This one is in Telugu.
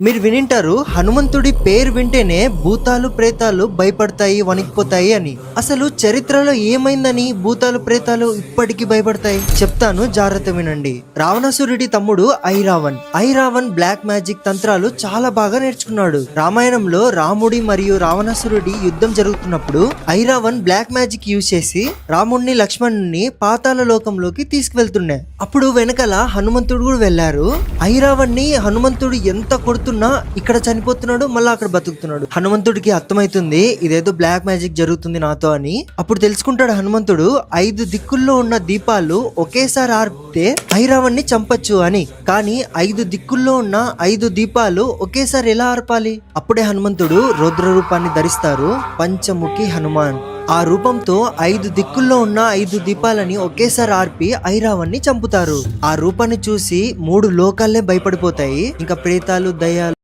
మీరు వినింటారు హనుమంతుడి పేరు వింటేనే భూతాలు ప్రేతాలు భయపడతాయి వణికిపోతాయి అని. అసలు చరిత్రలో ఏమైందని భూతాలు ప్రేతాలు ఇప్పటికీ భయపడతాయి చెప్తాను, జాగ్రత్త వినండి. రావణాసురుడి తమ్ముడు ఐరావన్ బ్లాక్ మ్యాజిక్ తంత్రాలు చాలా బాగా నేర్చుకున్నాడు. రామాయణంలో రాముడి మరియు రావణాసురుడి యుద్ధం జరుగుతున్నప్పుడు ఐరావన్ బ్లాక్ మ్యాజిక్ యూజ్ చేసి రాముడిని లక్ష్మణుని పాతాళ లోకంలోకి తీసుకువెళ్తుండే. అప్పుడు వెనకాల హనుమంతుడు కూడా వెళ్లారు. ఐరావన్ ని హనుమంతుడు ఎంత కొడుతున్నా ఇక్కడ చనిపోతున్నాడు, మళ్ళీ అక్కడ బతుకుతున్నాడు. హనుమంతుడికి అర్థమైతుంది ఇదేదో బ్లాక్ మ్యాజిక్ జరుగుతుంది నాతో అని. అప్పుడు తెలుసుకుంటాడు హనుమంతుడు 5 దిక్కుల్లో ఉన్న దీపాలు ఒకేసారి ఆర్పితే ఐరావన్ ని చంపచ్చు అని. కానీ 5 దిక్కుల్లో ఉన్న 5 దీపాలు ఒకేసారి ఎలా ఆర్పాలి? అప్పుడే హనుమంతుడు రౌద్ర రూపాన్ని ధరిస్తారు, పంచముఖి హనుమాన్. ఆ రూపంతో 5 దిక్కుల్లో ఉన్న 5 దీపాలని ఒకేసారి ఆర్పి ఐరావన్ ని చంపుతారు. ఆ రూపాన్ని చూసి 3 లోకాలే భయపడిపోతాయి. ఇంకా ప్రేతాలు దయ్యాలు